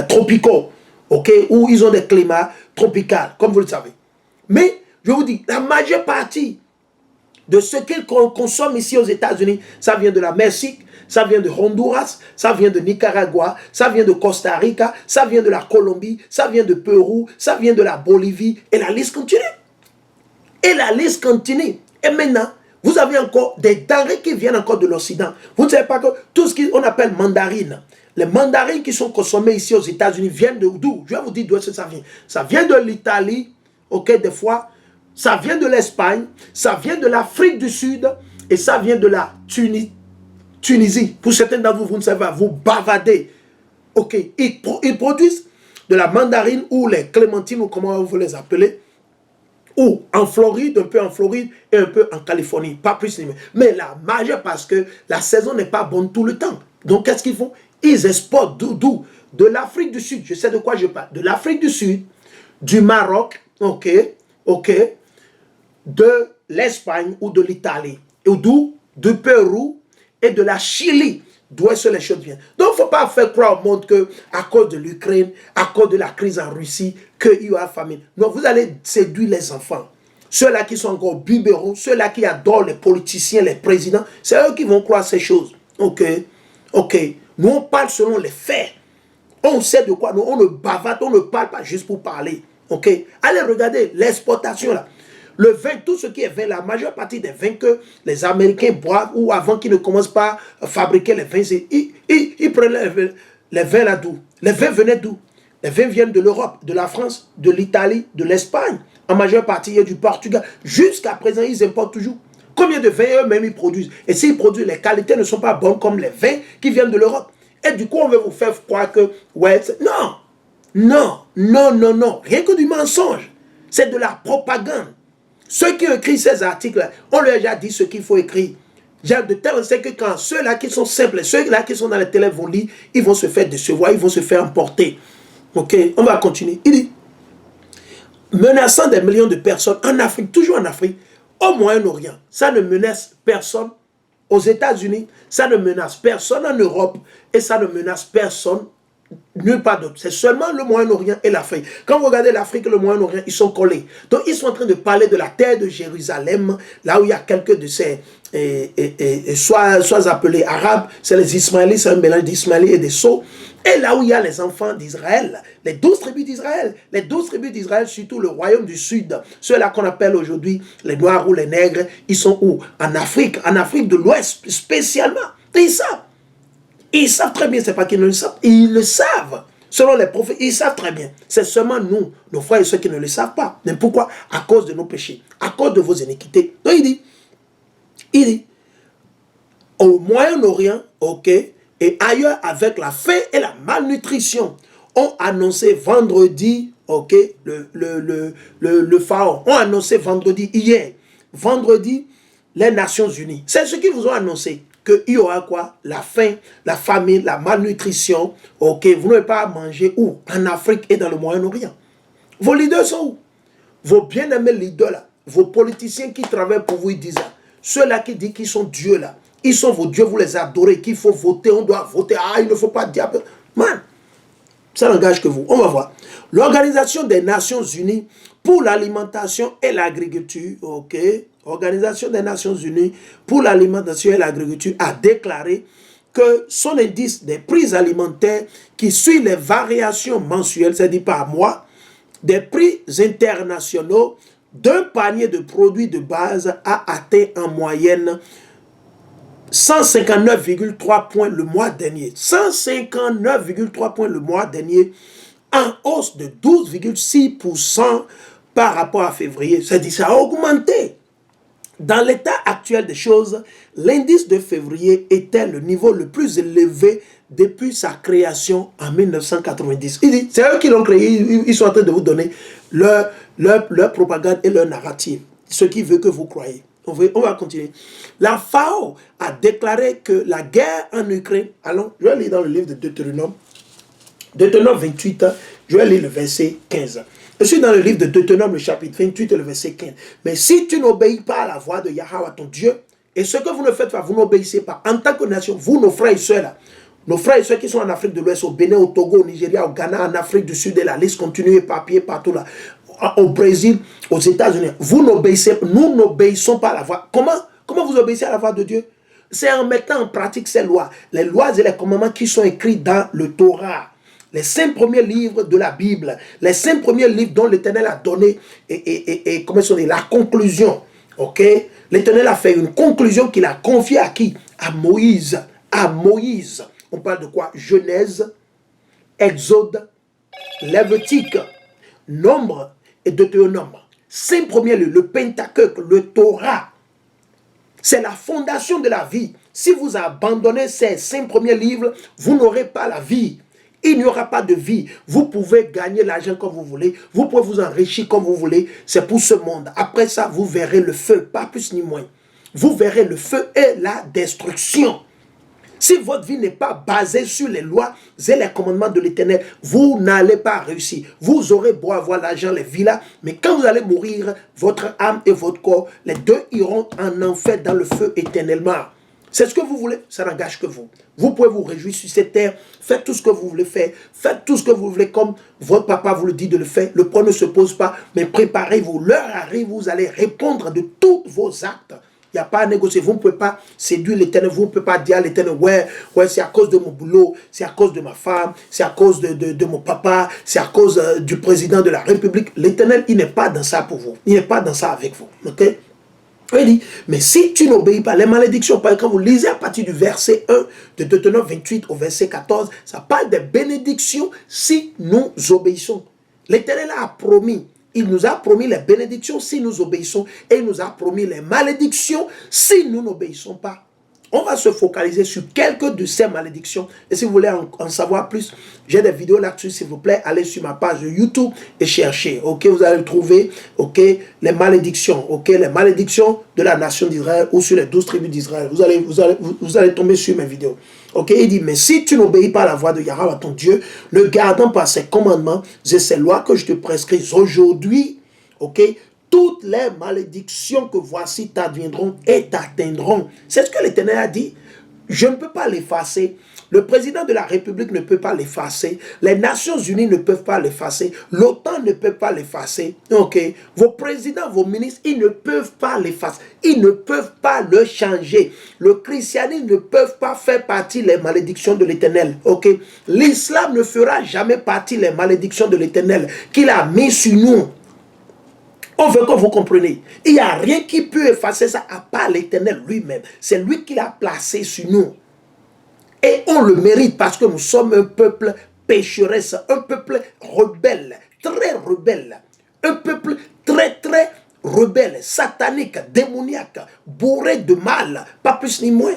tropicaux, ok, où ils ont des climats tropicaux, comme vous le savez. Mais, je vous dis, la majeure partie de ce qu'ils consomment ici aux États-Unis, ça vient de la Mexique, ça vient de Honduras, ça vient de Nicaragua, ça vient de Costa Rica, ça vient de la Colombie, ça vient de Pérou, ça vient de la Bolivie, et la liste continue. Et la liste continue. Et maintenant, vous avez encore des denrées qui viennent encore de l'Occident. Vous ne savez pas que tout ce qu'on appelle mandarine, les mandarines qui sont consommées ici aux États-Unis viennent d'où? Je vais vous dire d'où est-ce que ça vient. Ça vient de l'Italie, ok, des fois. Ça vient de l'Espagne, ça vient de l'Afrique du Sud et ça vient de la Tunisie. Pour certains d'entre vous, vous ne savez pas, vous bavardez. Ok, ils produisent de la mandarine ou les clémentines ou comment vous les appelez. Ou en Floride, un peu en Floride et un peu en Californie. Pas plus. Mais la majeure parce que la saison n'est pas bonne tout le temps. Donc qu'est-ce qu'ils font? Ils exportent d'où? De l'Afrique du Sud. Je sais de quoi je parle. De l'Afrique du Sud, du Maroc, ok, de l'Espagne ou de l'Italie, ou d'où? Du Pérou et de la Chili, d'où est-ce que les choses viennent. Donc, il ne faut pas faire croire au monde qu'à cause de l'Ukraine, à cause de la crise en Russie, qu'il y aura famine. Non, vous allez séduire les enfants. Ceux-là qui sont encore biberons, ceux-là qui adorent les politiciens, les présidents, c'est eux qui vont croire ces choses. Ok. Nous, on parle selon les faits. On sait de quoi. Nous, on ne bavarde, on ne parle pas juste pour parler. Ok. Allez regarder l'exportation là. Le vin, tout ce qui est vin, la majeure partie des vins que les Américains boivent ou avant qu'ils ne commencent pas à fabriquer les vins, ils prennent les vins là d'où? Les vins venaient d'où? Les vins viennent de l'Europe, de la France, de l'Italie, de l'Espagne. En majeure partie, il y a du Portugal. Jusqu'à présent, ils importent toujours. Combien de vins eux-mêmes ils produisent? Et s'ils produisent, les qualités ne sont pas bonnes comme les vins qui viennent de l'Europe. Et du coup, on veut vous faire croire que... Ouais, non. Rien que du mensonge. C'est de la propagande. Ceux qui écrivent ces articles, on leur a déjà dit ce qu'il faut écrire. De tel c'est que quand ceux-là qui sont simples, ceux-là qui sont dans les télé vont lire, ils vont se faire décevoir, ils vont se faire emporter. Ok, on va continuer. Il dit, menaçant des millions de personnes en Afrique, toujours en Afrique, au Moyen-Orient, ça ne menace personne aux États-Unis, ça ne menace personne en Europe et ça ne menace personne nulle part d'autre. C'est seulement le Moyen-Orient et l'Afrique. Quand vous regardez l'Afrique et le Moyen-Orient, ils sont collés. Donc, ils sont en train de parler de la terre de Jérusalem, là où il y a quelques de ces, soit appelés arabes, c'est les Ismaélites, c'est un mélange d'Ismaélites et des Sceaux. Et là où il y a les enfants d'Israël, les 12 tribus d'Israël, surtout le royaume du Sud, ceux-là qu'on appelle aujourd'hui les Noirs ou les Nègres, ils sont où? En Afrique de l'Ouest spécialement. Et ils savent. Ils savent très bien, c'est pas qu'ils ne le savent, ils le savent. Selon les prophètes, ils savent très bien. C'est seulement nous, nos frères et ceux qui ne le savent pas. Mais pourquoi? À cause de nos péchés, à cause de vos iniquités. Donc il dit, au Moyen-Orient, ok, et ailleurs avec la faim et la malnutrition, ont annoncé vendredi, ok, le pharaon, ont annoncé vendredi, hier, vendredi, les Nations Unies. C'est ce qu'ils vous ont annoncé. Qu'il y aura quoi? La faim, la famine, la malnutrition. Ok, vous n'avez pas à manger où? En Afrique et dans le Moyen-Orient. Vos leaders sont où? Vos bien-aimés leaders là, vos politiciens qui travaillent pour vous, ils disent là. Ceux-là qui disent qu'ils sont dieux là, ils sont vos dieux, vous les adorez, qu'il faut voter, on doit voter. Ah, il ne faut pas dire. Man, ça n'engage que vous. On va voir. L'Organisation des Nations Unies pour l'alimentation et l'agriculture, ok, Organisation des Nations Unies pour l'alimentation et l'agriculture a déclaré que son indice des prix alimentaires qui suit les variations mensuelles, c'est-à-dire par mois, des prix internationaux d'un panier de produits de base a atteint en moyenne 159,3 points le mois dernier. 159,3 points le mois dernier, en hausse de 12,6% par rapport à février. C'est-à-dire que ça a augmenté. Dans l'état actuel des choses, l'indice de février était le niveau le plus élevé depuis sa création en 1990. Il dit, c'est eux qui l'ont créé, ils sont en train de vous donner leur propagande et leur narrative, ce qui veut que vous croyez. On va continuer. La FAO a déclaré que la guerre en Ukraine, allons, je vais lire dans le livre de Deutéronome 28, je vais lire le verset 15. Je suis dans le livre de Deutéronome, le chapitre 28 et le verset 15. Mais si tu n'obéis pas à la voix de Yahweh ton Dieu, et ce que vous ne faites pas, vous n'obéissez pas, en tant que nation, vous, nos frères et sœurs, là, Nos frères et sœurs qui sont en Afrique de l'Ouest, au Bénin, au Togo, au Nigeria, au Ghana, en Afrique du Sud, et la liste continue, éparpillée partout là. Au Brésil, aux États-Unis. Vous n'obéissez, nous n'obéissons pas à la voix. Comment vous obéissez à la voix de Dieu? C'est en mettant en pratique ces lois. Les lois et les commandements qui sont écrits dans le Torah. Les 5 premiers livres de la Bible. Les 5 premiers livres dont l'Éternel a donné comment on dit, la conclusion. Ok? L'Éternel a fait une conclusion qu'il a confiée à qui? À Moïse. À Moïse. On parle de quoi? Genèse, Exode, Lévitique, Nombre et Deutéronome. 5 premiers livres, le Pentateuque, le Torah. C'est la fondation de la vie. Si vous abandonnez ces 5 premiers livres, vous n'aurez pas la vie. Il n'y aura pas de vie. Vous pouvez gagner l'argent comme vous voulez. Vous pouvez vous enrichir comme vous voulez. C'est pour ce monde. Après ça, vous verrez le feu, pas plus ni moins. Vous verrez le feu et la destruction. Si votre vie n'est pas basée sur les lois et les commandements de l'Éternel, vous n'allez pas réussir. Vous aurez beau avoir l'argent, les villas, mais quand vous allez mourir, votre âme et votre corps, les deux iront en enfer dans le feu éternellement. C'est ce que vous voulez, ça n'engage que vous. Vous pouvez vous réjouir sur cette terre, faites tout ce que vous voulez faire, faites tout ce que vous voulez comme votre papa vous le dit de le faire. Le point ne se pose pas, mais préparez-vous. L'heure arrive, vous allez répondre de tous vos actes. Il n'y a pas à négocier. Vous ne pouvez pas séduire l'Éternel. Vous ne pouvez pas dire à l'Éternel, ouais, c'est à cause de mon boulot, c'est à cause de ma femme, c'est à cause de mon papa, c'est à cause du président de la République. L'Éternel, il n'est pas dans ça pour vous. Il n'est pas dans ça avec vous. Ok? Il dit, mais si tu n'obéis pas, les malédictions, par exemple, vous lisez à partir du verset 1 de Deutéronome 28 au verset 14, ça parle des bénédictions si nous obéissons. L'Éternel a promis. Il nous a promis les bénédictions si nous obéissons et il nous a promis les malédictions si nous n'obéissons pas. On va se focaliser sur quelques de ces malédictions. Et si vous voulez en savoir plus, j'ai des vidéos là-dessus, s'il vous plaît. Allez sur ma page YouTube et cherchez. Ok, vous allez trouver, ok, les malédictions. Ok, les malédictions de la nation d'Israël ou sur les 12 tribus d'Israël. Vous allez tomber sur mes vidéos. Ok, il dit, mais si tu n'obéis pas à la voix de Yahweh, ton Dieu, ne gardant pas ses commandements et ses lois que je te prescris aujourd'hui, ok, toutes les malédictions que voici t'adviendront et t'atteindront. C'est ce que l'Éternel a dit. Je ne peux pas l'effacer. Le président de la République ne peut pas l'effacer. Les Nations Unies ne peuvent pas l'effacer. L'OTAN ne peut pas l'effacer. Ok. Vos présidents, vos ministres, ils ne peuvent pas l'effacer. Ils ne peuvent pas le changer. Le christianisme ne peut pas faire partie des malédictions de l'Éternel. Ok. L'islam ne fera jamais partie des malédictions de l'Éternel qu'il a mis sur nous. On veut que vous compreniez. Il n'y a rien qui peut effacer ça à part l'Éternel lui-même. C'est lui qui l'a placé sur nous. Et on le mérite parce que nous sommes un peuple pécheresse, un peuple rebelle, très rebelle. Un peuple très rebelle, satanique, démoniaque, bourré de mal, pas plus ni moins.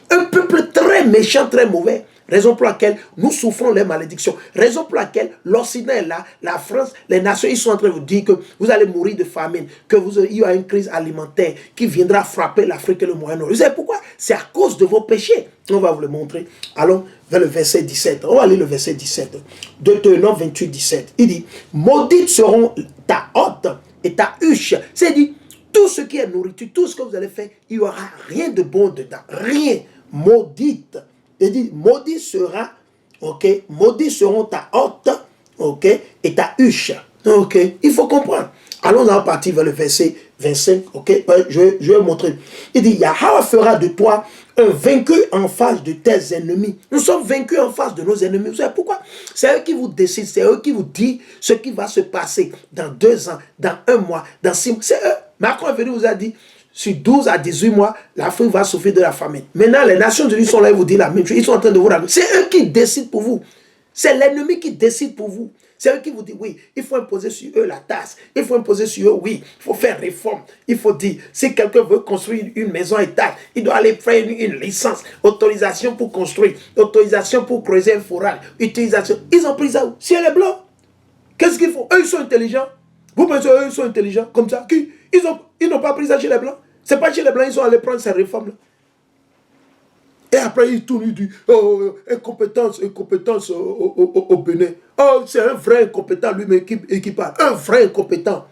Un peuple très méchant, très mauvais. Raison pour laquelle nous souffrons les malédictions. Raison pour laquelle l'Occident est là, la France, les nations, ils sont en train de vous dire que vous allez mourir de famine, il y aura une crise alimentaire qui viendra frapper l'Afrique et le Moyen-Orient. Vous savez pourquoi? C'est à cause de vos péchés. On va vous le montrer. Allons vers le verset 17. On va lire le verset 17. Deutéronome 28, 17. Il dit, maudits seront ta hotte et ta huche. C'est-à-dire, tout ce qui est nourriture, tout ce que vous allez faire, il n'y aura rien de bon dedans. Rien. Maudite. Il dit, maudit sera, ok, maudits seront ta hotte, ok, et ta huche, ok. Il faut comprendre. Allons en partir vers le verset 25, ok. Je vais montrer. Il dit, Yahweh fera de toi un vaincu en face de tes ennemis. Nous sommes vaincus en face de nos ennemis. Vous savez pourquoi? C'est eux qui vous décident, c'est eux qui vous disent ce qui va se passer dans 2 ans, dans 1 mois, dans 6 mois. C'est eux. Macron est venu, vous a dit, sur 12 à 18 mois, l'Afrique va souffrir de la famine. Maintenant, les Nations Unies sont là et vous disent la même chose. Ils sont en train de vous raconter. C'est eux qui décident pour vous. C'est l'ennemi qui décide pour vous. C'est eux qui vous disent, oui, il faut imposer sur eux la taxe. Il faut imposer sur eux, oui, il faut faire réforme. Il faut dire, si quelqu'un veut construire une maison étage, il doit aller faire une licence, autorisation pour construire, autorisation pour creuser un forage, utilisation. Ils ont pris ça où? Si elle est blanc, qu'est-ce qu'ils font? Eux, ils sont intelligents. Vous pensez eux, ils sont intelligents comme ça? Qui? Ils n'ont pas pris ça chez les blancs. C'est pas chez les blancs, ils sont allés prendre ces réformes-là. Et après, ils tournent, ils disent, oh, incompétence au Bénin. Oh, c'est un vrai incompétent lui-même qui parle. Un vrai incompétent.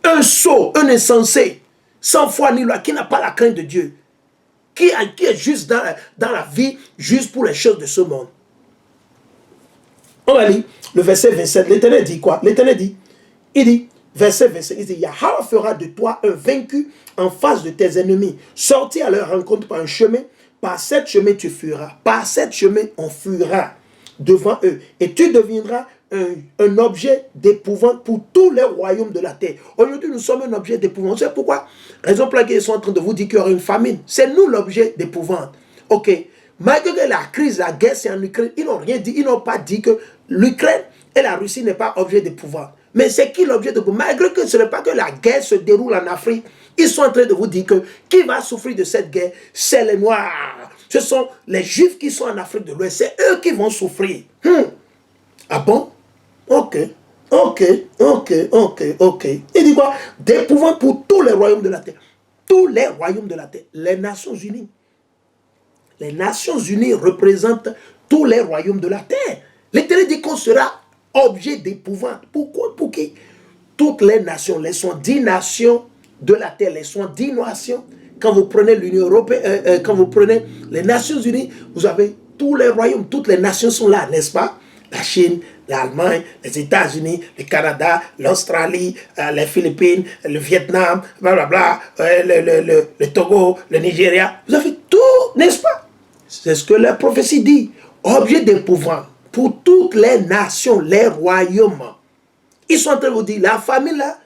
Un sot, un insensé, sans foi ni loi, qui n'a pas la crainte de Dieu. qui est juste dans la vie, juste pour les choses de ce monde. On va lire le verset 27. L'Éternel dit quoi? L'Éternel dit, il dit, verset 27, il dit, Yahweh fera de toi un vaincu en face de tes ennemis. Sortis à leur rencontre par un chemin, par sept chemins tu fuiras. Par sept chemins on fuira devant eux. Et tu deviendras un objet d'épouvante pour tous les royaumes de la terre. Aujourd'hui, nous sommes un objet d'épouvante. C'est pourquoi, raison pour laquelle ils sont en train de vous dire qu'il y aura une famine. C'est nous l'objet d'épouvante. Ok. Malgré que la crise, la guerre, c'est en Ukraine, ils n'ont rien dit. Ils n'ont pas dit que l'Ukraine et la Russie n'est pas objet d'épouvante. Mais c'est qui l'objet d'épouvante? Malgré que ce n'est pas que la guerre se déroule en Afrique, ils sont en train de vous dire que qui va souffrir de cette guerre? C'est les Noirs. Ce sont les Juifs qui sont en Afrique de l'Ouest. C'est eux qui vont souffrir. Ah bon? Ok. Il dit quoi? D'épouvante pour tous les royaumes de la terre. Tous les royaumes de la terre. Les Nations Unies. Les Nations Unies représentent tous les royaumes de la terre. L'Éternel dit qu'on sera objet d'épouvante. Pourquoi? Pour qui? Toutes les nations, les 110 nations de la terre, les 110 nations. Quand vous prenez l'Union européenne, quand vous prenez les Nations Unies, vous avez tous les royaumes, toutes les nations sont là, n'est-ce pas? La Chine, l'Allemagne, les États-Unis, le Canada, l'Australie, les Philippines, le Vietnam, blablabla, le Togo, le Nigeria. Vous avez tout, n'est-ce pas? C'est ce que la prophétie dit. Objet d'épouvante pour toutes les nations, les royaumes. Ils sont en train de vous dire, la famille là,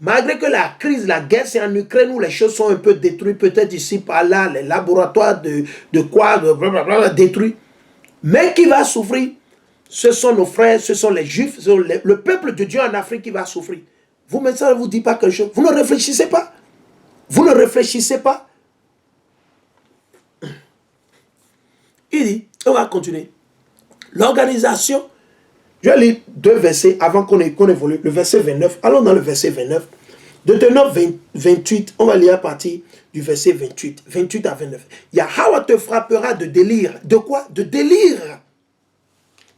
malgré que la crise, la guerre, c'est en Ukraine où les choses sont un peu détruites, peut-être ici, par là, les laboratoires de quoi, blablabla, détruits. Mais qui va souffrir? Ce sont nos frères, ce sont les Juifs, ce sont le peuple de Dieu en Afrique qui va souffrir. Vous, mais ça ne vous dit pas quelque chose. Vous ne réfléchissez pas. Vous ne réfléchissez pas. Il dit, on va continuer. L'organisation, je vais lire deux versets avant qu'on évolue. Le verset 29, allons dans le verset 29. Deutéronome 28, on va lire à partir du verset 28. 28 à 29. Yahweh te frappera de délire. De quoi? De délire.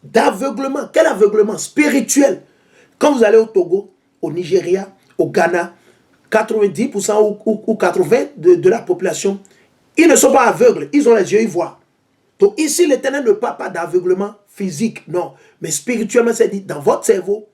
D'aveuglement. Quel aveuglement? Spirituel. Quand vous allez au Togo, au Nigeria, au Ghana, 90% ou 80% de la population, ils ne sont pas aveugles. Ils ont les yeux, ils voient. Donc ici, l'Éternel ne parle pas d'aveuglement physique, non. Mais spirituellement, c'est dit, dans votre cerveau,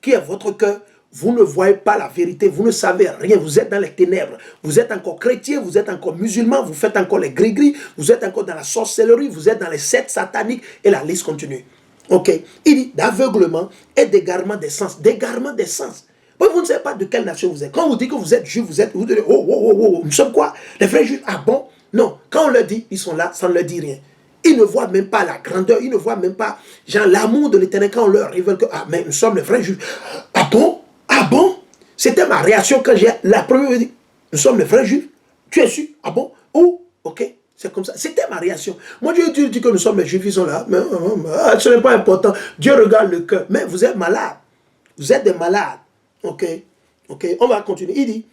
qui est votre cœur, vous ne voyez pas la vérité, vous ne savez rien, vous êtes dans les ténèbres. Vous êtes encore chrétien, vous êtes encore musulman, vous faites encore les gris-gris, vous êtes encore dans la sorcellerie, vous êtes dans les sectes sataniques, et la liste continue. Ok, il dit d'aveuglement et d'égarement des sens. D'égarement des sens. Vous ne savez pas de quelle nation vous êtes. Quand on vous dit que vous êtes juif, vous dites, oh, nous sommes quoi? Les vrais juifs, ah bon? Non, quand on leur dit, ils sont là, ça ne leur dit rien. Ils ne voient même pas la grandeur, ils ne voient même pas, genre, l'amour de l'Éternel quand on leur révèle que, ah, mais nous sommes les vrais juifs. Ah bon? Ah bon? C'était ma réaction quand j'ai la première dit, nous sommes les vrais juifs. Tu es sûr? Ah bon? Oh, ok. C'est comme ça. C'était ma réaction. Moi, Dieu dit que nous sommes les juifs, ils sont là. Mais ce n'est pas important. Dieu regarde le cœur. Mais vous êtes malades. Vous êtes des malades. Ok? Ok? On va continuer. Il dit,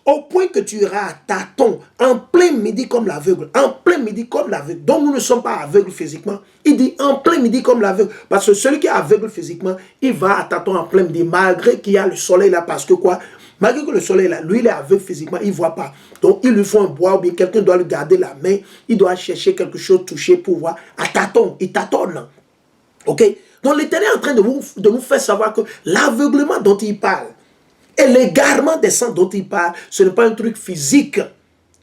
au point que tu iras à tâtons, en plein midi comme l'aveugle. En plein midi comme l'aveugle. Donc, nous ne sommes pas aveugles physiquement. Il dit, en plein midi comme l'aveugle. Parce que celui qui est aveugle physiquement, il va à tâtons en plein midi, malgré qu'il y a le soleil là. Parce que quoi? Malgré que le soleil là, lui il est aveugle physiquement, il ne voit pas. Donc il lui faut un bois ou bien quelqu'un doit lui garder la main, il doit chercher quelque chose, toucher pour voir. À tâtons, il tâtonne. Ok? Donc l'Éternel est en train de nous faire savoir que l'aveuglement dont il parle et l'égarement des sens dont il parle, ce n'est pas un truc physique.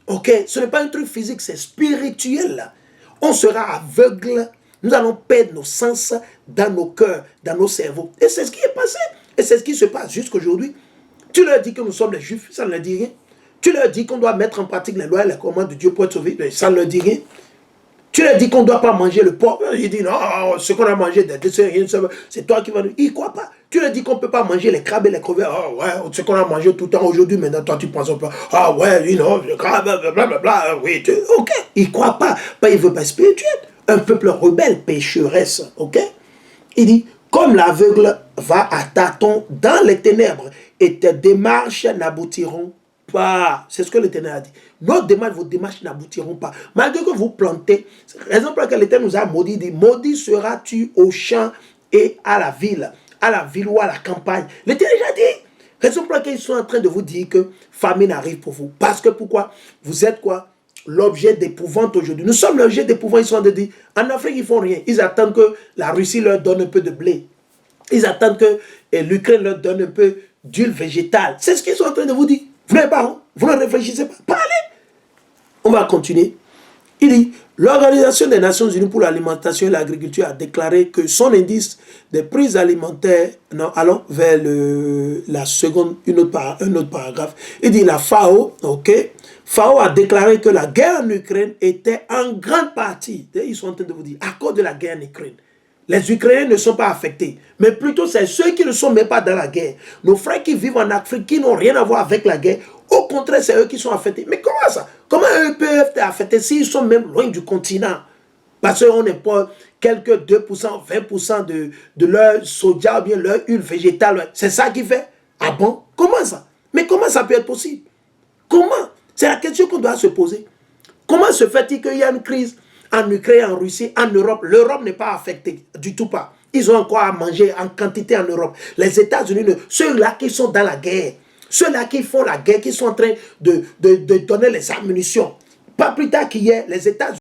Ok? Ce n'est pas un truc physique, c'est spirituel. On sera aveugle, nous allons perdre nos sens dans nos cœurs, dans nos cerveaux. Et c'est ce qui est passé. Et c'est ce qui se passe jusqu'aujourd'hui. Tu leur dis que nous sommes les Juifs, ça ne leur dit rien. Tu leur dis qu'on doit mettre en pratique les lois et les commandements de Dieu pour être sauvé, ça ne leur dit rien. Tu leur dis qu'on ne doit pas manger le porc, ils disent non, ce qu'on a mangé, c'est toi qui vas nous... Ils ne croient pas. Tu leur dis qu'on ne peut pas manger les crabes et les crevettes, oh ouais, ce qu'on a mangé tout le temps aujourd'hui, maintenant toi tu penses au porc, ah ouais, le crabe, blablabla, oui, ok. Ils ne croient pas, ils ne veulent pas spirituel. Un peuple rebelle, pécheresse, ok. Il dit, comme l'aveugle va à tâtons dans les ténèbres et tes démarches n'aboutiront pas. C'est ce que l'Éternel a dit. Vos démarches n'aboutiront pas. Malgré que vous plantez, raison pour laquelle l'Éternel nous a maudit, dit, maudit seras-tu au champ et à la ville ou à la campagne. L'Éternel a dit, raison pour laquelle ils sont en train de vous dire que famine arrive pour vous. Parce que pourquoi? Vous êtes quoi? l'objet d'épouvante aujourd'hui. Nous sommes l'objet d'épouvante. Ils sont en train de dire, en Afrique, ils ne font rien. Ils attendent que la Russie leur donne un peu de blé. Ils attendent que l'Ukraine leur donne un peu d'huile végétale. C'est ce qu'ils sont en train de vous dire. Vous n'avez pas, vous ne réfléchissez pas. Parlez. On va continuer. Il dit, l'Organisation des Nations Unies pour l'alimentation et l'agriculture a déclaré que son indice des prix alimentaires, non, allons vers la seconde, un autre paragraphe. Il dit, la FAO, ok, FAO a déclaré que la guerre en Ukraine était en grande partie, ils sont en train de vous dire, à cause de la guerre en Ukraine. Les Ukrainiens ne sont pas affectés, mais plutôt c'est ceux qui ne sont même pas dans la guerre. Nos frères qui vivent en Afrique, qui n'ont rien à voir avec la guerre, au contraire, c'est eux qui sont affectés. Mais comment ça? Comment eux peuvent être affectés s'ils sont même loin du continent? Parce qu'on n'est pas quelques 2%, 20% de leur soja ou bien leur huile végétale. C'est ça qui fait? Ah bon? Comment ça? Mais comment ça peut être possible? Comment? C'est la question qu'on doit se poser. Comment se fait-il qu'il y a une crise en Ukraine, en Russie, en Europe? L'Europe n'est pas affectée, du tout pas. Ils ont encore à manger en quantité en Europe. Les États-Unis, ceux-là qui sont dans la guerre, ceux-là qui font la guerre, qui sont en train de donner les ammunitions. Pas plus tard qu'hier, les États-Unis